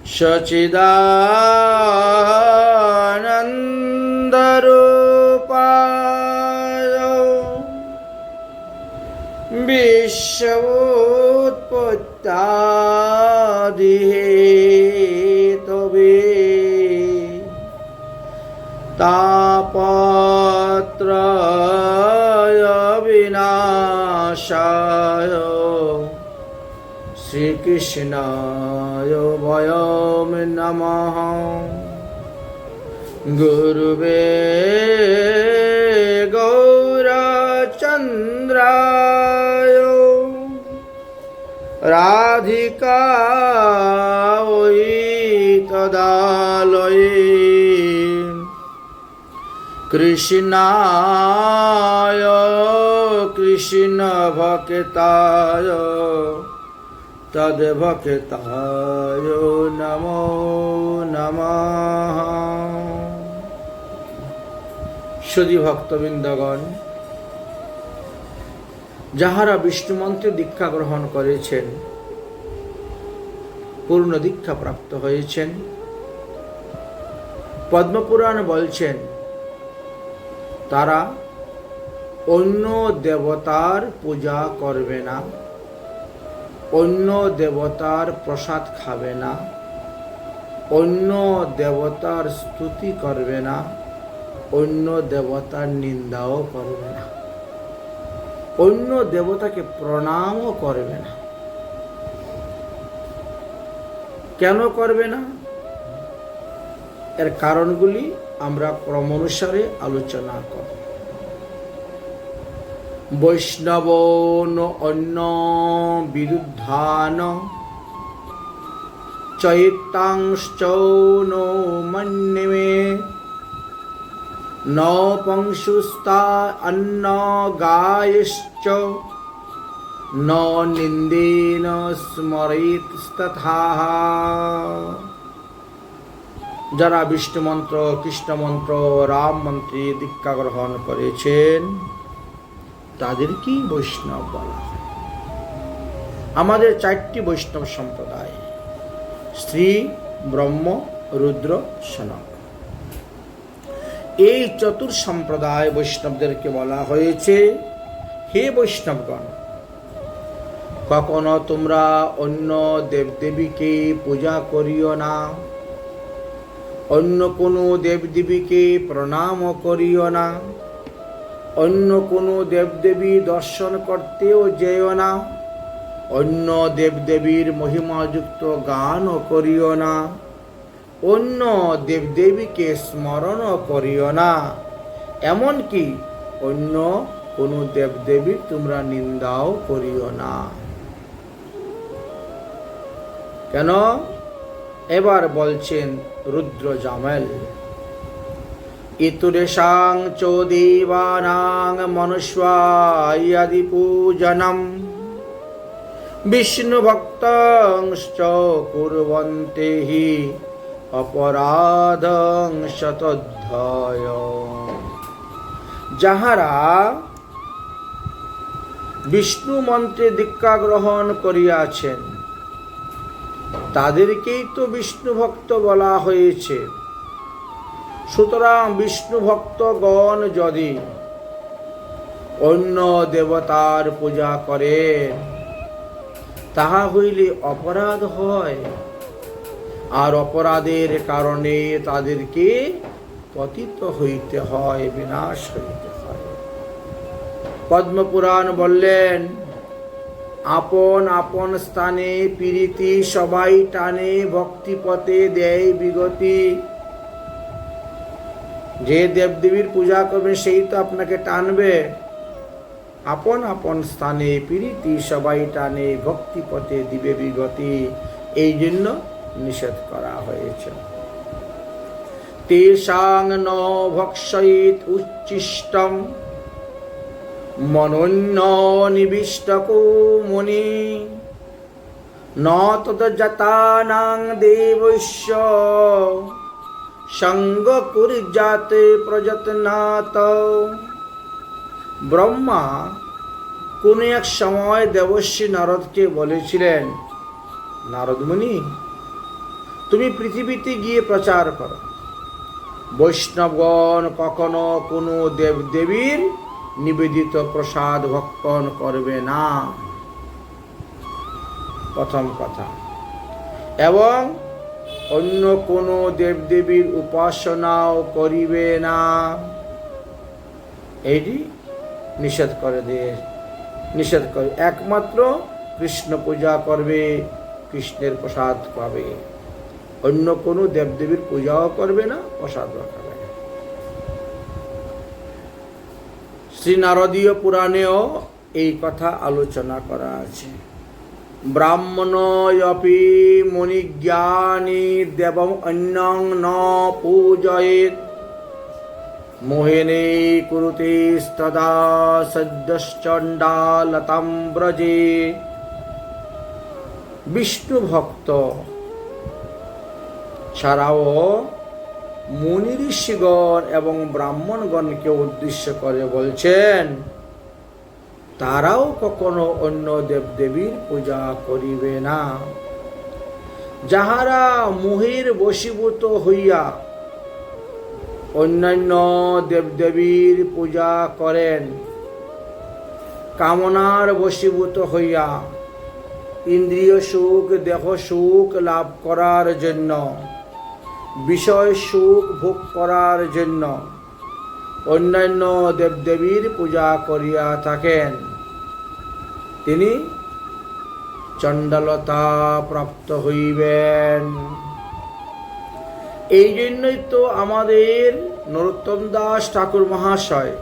সচিদানন্দরূপায় বিশ্বুৎপত্ত্যাদিহেতবে তাপত্রয় বিনাশায় শ্রীকৃষ্ণায় বয়ম নমঃ। গুরুবে গৌরচন্দ্রায় রাধিকায় তদালয়ে কৃষ্ণায় কৃষ্ণ ভক্তায় তদ্ভক্তায় নমো নমঃ। সুধী ভক্তবৃন্দগণ, যাহারা বিষ্ণু মন্ত্রে দীক্ষা গ্রহণ করেছেন, পূর্ণ দীক্ষা প্রাপ্ত হয়েছেন, পদ্মপুরাণ বলছেন তারা অন্য দেবতার পূজা করবে না, অন্য দেবতার প্রসাদ খাবে না, অন্য দেবতার স্তুতি করবে না, অন্য দেবতার নিন্দাও করবে না, অন্য দেবতাকে প্রণামও করবে না। কেন করবে না? এর কারণগুলি আমরা ক্রমানুসারে আলোচনা করব। বৈষ্ণব অন্য বিরুদ্ধান চৈতাংশ্চ নো মন্যমে ন পংশুস্তা অন্ন গায়শ্চ ন নিন্দেন স্মরেৎস্তথা। যারা বিষ্ণু মন্ত্র, কৃষ্ণ মন্ত্র, রাম মন্ত্রে দীক্ষা গ্রহণ করেছেন তাদেরকেই বৈষ্ণব বলা হয়। আমাদের 4টি বৈষ্ণব সম্প্রদায়, শ্রী, ব্রহ্ম, রুদ্র, সনক। এই চতুর সম্প্রদায় বৈষ্ণবদেরকে বলা হয়েছে, হে বৈষ্ণবগণ, কখনো তোমরা অন্য দেবদেবীকে পূজা করিও না, অন্য কোনো দেবদেবীকে প্রণাম করিও না, অন্য কোনো দেবদেবী দর্শন করতেও যেও না, অন্য দেবদেবীর মহিমাযুক্ত গান করিও না, অন্য দেবদেবীকে স্মরণ করিও না, এমনকি অন্য কোনো দেবদেবীর তোমরা নিন্দাও করিও না। কেন? এবার বলছেন রুদ্র জামেল, ইতুরেশাং চ দেবানাং মনুষ্যাদি পূজনম বিষ্ণু ভক্তংশ্চ কুর্বন্তে হি অপরাধং শতোদ্ধয়। যাহারা বিষ্ণু মন্ত্রে দীক্ষা গ্রহণ করিয়াছেন তাদেরকেই তো বিষ্ণু ভক্ত বলা হয়েছে। সুতরাং বিষ্ণু ভক্তগণ যদি অন্য দেবতার পূজা করেন তাহা হইলে অপরাধ হয়, আর অপরাধের কারণে তাদেরকে পতিত হইতে হয়, বিনাশ হইতে হয়। পদ্মপুরাণ বললেন, আপন আপন স্থানে প্রীতি সবাই টানে, ভক্তিপথে দেয় বিগতি। যে দেবদেবীর পূজা করবেন সেই তো আপনাকে টানবে। আপন আপন স্থানে প্রীতি সবাই টানে, ভক্তিপথে দিবে বিগতি, এই জন্য নিষেধ করা হয়েছে। তেষাং ন ভক্ষয়িত উচ্ছিষ্টম মনোন্য নিবিষ্টকো মুনি ন তদ্জাতানাং দেবস্য সঙ্গ কুর্যাতে প্রযত্নাত। ব্রহ্মা কোন এক সময় দেবর্ষি নারদকে বলেছিলেন, নারদ মুনি, তুমি পৃথিবীতে গিয়ে প্রচার করো। বৈষ্ণবগণ কখনো কোনো দেবদেবীর নিবেদিত প্রসাদ ভক্ষণ করবে না, প্রথম কথা। এবং অন্য কোনো দেবদেবীর উপাসনাও করিবে না, এইটি নিষেধ করে। একমাত্র কৃষ্ণ পূজা করবে, কৃষ্ণের প্রসাদ পাবে। অন্য কোনো দেবদেবীর পূজাও করবে না, প্রসাদও খাবে না। শ্রী নারদীয় পুরাণেও এই কথা আলোচনা করা আছে। ব্রাহ্মণোপি মুনিজ্ঞানী দেবং অন্যং ন পূজয়েৎ মোহিনী কুরুতে তদা সদ্যশ্চণ্ডালতাম ব্রজে। বিষ্ণু ভক্ত ছাড়াও মুনি ঋষিগণ এবং ব্রাহ্মণগণকে উদ্দেশ্য করে বলছেন, তারাও কখনো অন্য দেবদেবীর পূজা করিবে না। যাহারা মোহের বশীভূত হইয়া অন্যান্য দেবদেবীর পূজা করেন, কামনার বশীভূত হইয়া ইন্দ্রিয় সুখ, দেহ সুখ লাভ করার জন্য, বিষয় সুখ ভোগ করার জন্য অন্যান্য দেবদেবীর পূজা করিয়া থাকেন, তিনি চণ্ডালতা প্রাপ্ত হইবেন। এই জন্যই তো আমাদের নরোত্তম দাস ঠাকুর মহাশয়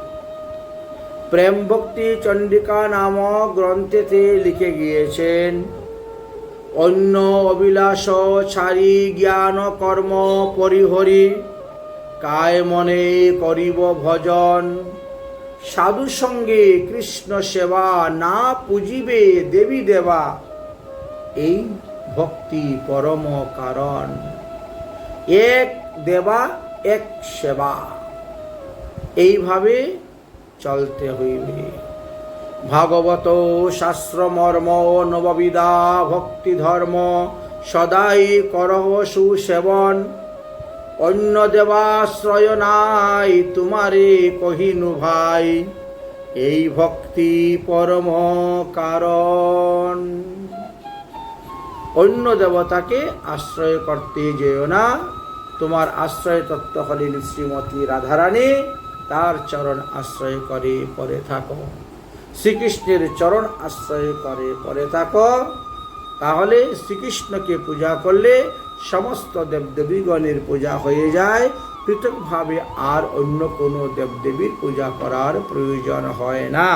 প্রেম ভক্তি চণ্ডিকা নামক গ্রন্থেতে লিখে গিয়েছেন, অন্য অভিলাষ ছাড়ি জ্ঞান কর্ম পরিহরি কায় মনে করিব ভজন, সাধু সঙ্গে কৃষ্ণ সেবা না পুজিবে দেবী দেবা, এই ভক্তি পরম কারণ। এক দেবা এক সেবা, এইভাবে চলতে হইবে। ভাগবত শাস্ত্র মর্ম নববিধা ভক্তি ধর্ম সদাই করহ সুসেবন, অন্য দেবাশ্রয় নাই তোমারে কহিনু ভাই, এই ভক্তি পরম কারণ। অন্য দেবতাকে আশ্রয় করতে যেও না, তোমার আশ্রয় তত্ত্ব হলেন শ্রীমতী রাধারানী, তার চরণ আশ্রয় করে পরে থাকো, শ্রীকৃষ্ণের চরণ আশ্রয় করে পরে থাকো। তাহলে শ্রীকৃষ্ণকে পূজা করলে সমস্ত দেবদেবীগণের পূজা হয়ে যায়, পৃথকভাবে আর অন্য কোনো দেবদেবীর পূজা করার প্রয়োজন হয় না।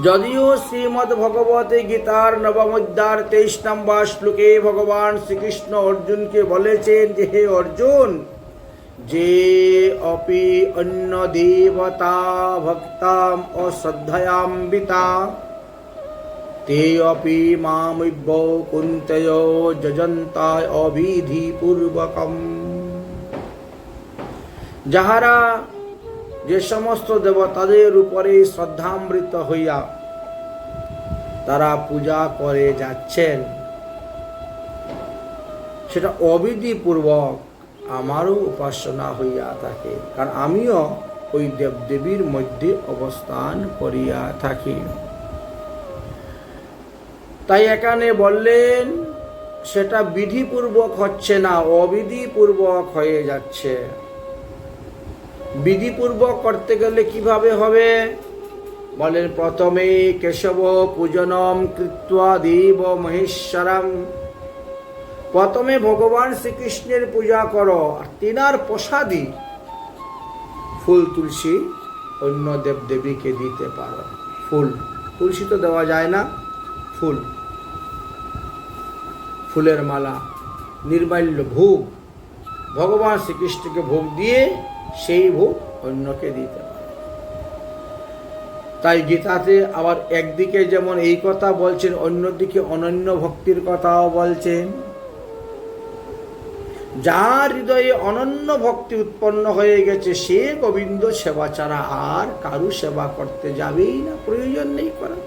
যদিও শ্রীমদ্ ভগবতে গীতার নবম অধ্যায়ের 23 নম্বর শ্লোকে ভগবান শ্রীকৃষ্ণ অর্জুনকে বলেছেন যে, হে অর্জুন, যে অপি অন্য দেবতা ভক্তাম অশ্রদ্ধয়াম্বিতা তে অপি মামিব্য কুন্তয় যজন্তায় অবিধি পূর্বকম। যাহারা যে সমস্ত দেবতাদের উপরে শ্রদ্ধামৃত হইয়া তারা পূজা করে যাচ্ছেন, সেটা অবিধিপূর্বক আমারও উপাসনা হইয়া থাকে, কারণ আমিও ওই দেবদেবীর মধ্যে অবস্থান করিয়া থাকি। তাই এখানে বললেন সেটা বিধিপূর্বক হচ্ছে না, অবিধিপূর্বক হয়ে যাচ্ছে। বিধিপূর্বক করতে গেলে কিভাবে হবে? বলেন, প্রথমে কেশব পূজনম কৃত্বা দেব মহেশ্বরম, প্রথমে ভগবান শ্রীকৃষ্ণের পূজা করো, আর তিনার প্রসাদী ফুল তুলসী অন্য দেবদেবীকে দিতে পারো। ফুল, তুলসী তো দেওয়া যায় না, ফুল, ফুলের মালা, নির্মাল্য ভোগ ভগবান শ্রীকৃষ্ণকে ভোগ দিয়ে সেই ভোগ অন্যকে দিতে পারে। তাই গীতাতে আবার একদিকে যেমন এই কথা বলছেন, অন্যদিকে অনন্য ভক্তির কথাও বলছেন। যার হৃদয়ে অনন্য ভক্তি উৎপন্ন হয়ে গেছে, সে গোবিন্দ সেবা ছাড়া আর কারু সেবা করতে যাবেই না, প্রয়োজন নেই করা।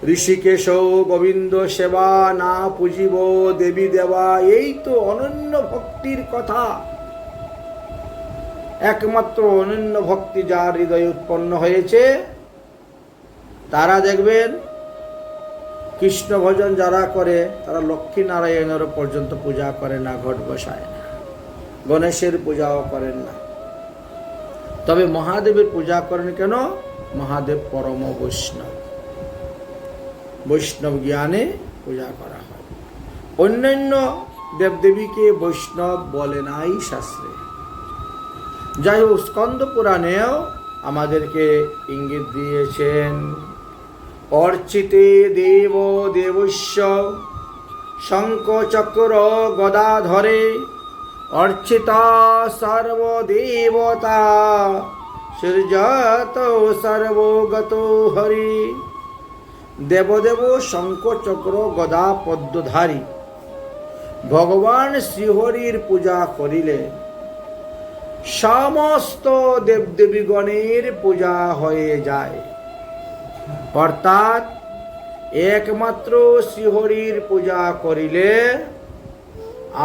ঋষিকেশ গোবিন্দ সেবা না পুজিব দেবী দেবা, এই তো অনন্য ভক্তির কথা। একমাত্র অনন্য ভক্তি যার হৃদয়ে উৎপন্ন হয়েছে তারা দেখবেন কৃষ্ণ ভজন যারা করে তারা লক্ষ্মী নারায়ণের পর্যন্ত পূজা করে না, ঘট বসায় না, গণেশের পূজাও করেন না। তবে মহাদেবের পূজা করেন কেন? মহাদেব পরম বৈষ্ণব, বৈষ্ণব জ্ঞানে পূজা করা হয়। অন্যান্য দেবদেবীকে বৈষ্ণব বলে নাই শাস্ত্রে। যাই হোক, স্কন্দ পুরাণেও আমাদেরকে ইঙ্গিত দিয়েছেন, অর্চিতে দেব দেবস্য শঙ্খ চক্র গদাধরে, অর্চিতা সর্বদেবতা সৃজত সর্বগত হরি। দেবদেব শঙ্খ চক্র গদা পদ্মধারী ভগবান শ্রীহরির পূজা করিলে সমস্ত দেবদেবীগণের পূজা হয়ে যায়। অর্থাৎ একমাত্র শ্রীহরির পূজা করিলে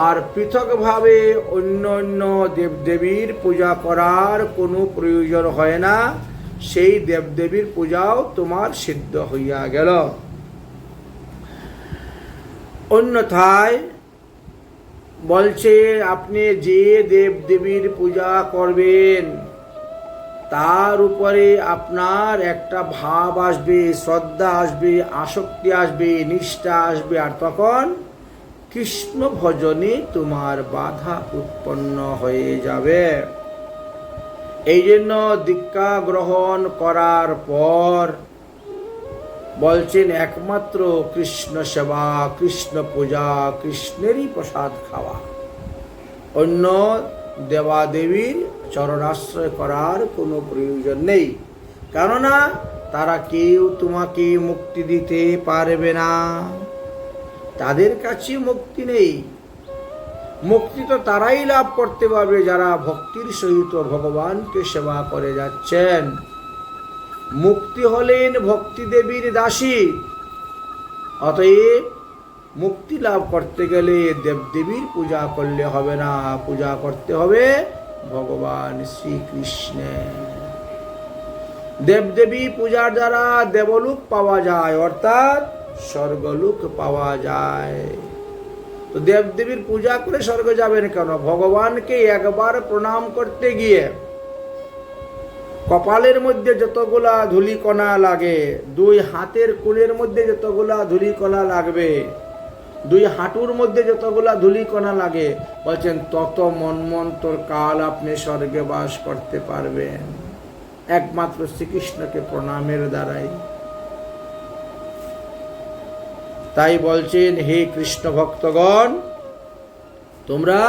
আর পৃথকভাবে অন্য অন্য দেবদেবীর পূজা করার কোনো প্রয়োজন হয় না, সেই দেবদেবীর পূজাও তোমার সিদ্ধ হইয়া গেল। অন্যথায় বলছে আপনি যে দেবদেবীর পূজা করবেন তার উপরে আপনার একটা ভাব আসবে, শ্রদ্ধা আসবে, আসক্তি আসবে, নিষ্ঠা আসবে, আর তখন কৃষ্ণ ভজনে তোমার বাধা উৎপন্ন হয়ে যাবে। এই জন্য দীক্ষা গ্রহণ করার পর বলছেন একমাত্র কৃষ্ণ সেবা, কৃষ্ণ পূজা, কৃষ্ণেরই প্রসাদ খাওয়া, অন্য দেবাদেবীর চরণাশ্রয় করার কোনো প্রয়োজন নেই। কেননা তারা কেউ তোমাকে মুক্তি দিতে পারবে না, তাদের কাছে মুক্তি নেই। মুক্তি তো তারাই লাভ করতে পারবে যারা ভক্তির সহিত ভগবানকে সেবা করে যাচ্ছেন। মুক্তি হলেন ভক্তি দেবীর দাসী। অতএব মুক্তি লাভ করতে গেলে দেবদেবীর পূজা করলে হবে না, পূজা করতে হবে ভগবান শ্রীকৃষ্ণের। দেবদেবী পূজার দ্বারা দেবলোক পাওয়া যায়, অর্থাৎ স্বর্গলোক পাওয়া যায়। তো দেবদেবীর পূজা করে স্বর্গ যাবেন কেন? ভগবানকে একবার প্রণাম করতে গিয়ে কপালের মধ্যে যতগুলা ধূলিকণা লাগে, দুই হাতের কোণের মধ্যে যতগুলা ধূলিকণা লাগবে, দুই হাঁটুর মধ্যে যতগুলা ধূলিকণা লাগে, বলছেন তত মন্বন্তর কাল আপনি স্বর্গে বাস করতে পারবেন একমাত্র শ্রীকৃষ্ণকে প্রণামের দ্বারাই। তাই বলছেন, হে কৃষ্ণ ভক্তগণ, তোমরা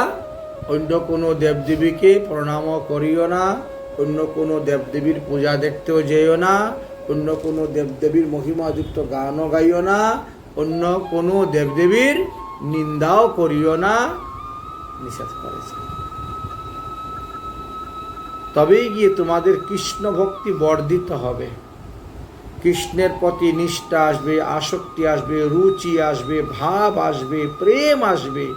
অন্য কোনো দেবদেবীকে প্রণামও করিও না, অন্য কোনো দেবদেবীর পূজা দেখতেও যেও না, অন্য কোনো দেবদেবীর মহিমাযুক্ত গানও গাইও না, অন্য কোনো দেবদেবীর নিন্দাও করিও না, নিষেধ করেছে। তবেই গিয়ে তোমাদের কৃষ্ণ ভক্তি বর্ধিত হবে, কৃষ্ণের প্রতি নিষ্ঠা আসবে, আসক্তি আসবে, রুচি আসবে, ভাব আসবে, প্রেম আসবে।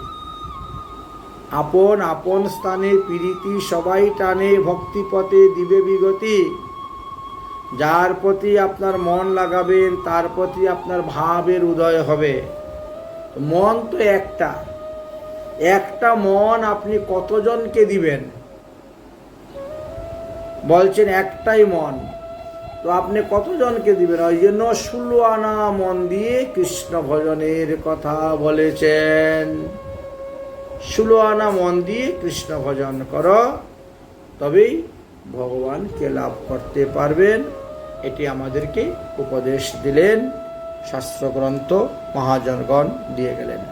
আপন আপন স্থানে প্রীতি সবাই টানে, ভক্তি পথে দিবে বিগতি। যার প্রতি আপনার মন লাগাবেন তার প্রতি আপনার ভাবের উদয় হবে। মন তো একটা, একটা মন আপনি কতজনকে দিবেন? বলছেন একটাই মন, তো আপনি কতজনকে দিবেন? ওই জন্য 16 আনা মন দিয়ে কৃষ্ণ ভজনের কথা বলেছেন। 16 আনা মন দিয়ে কৃষ্ণ ভজন করো, তবেই ভগবানকে লাভ করতে পারবেন। এটি আমাদেরকে উপদেশ দিলেন, শাস্ত্রগ্রন্থ মহাজনগণ দিয়ে গেলেন।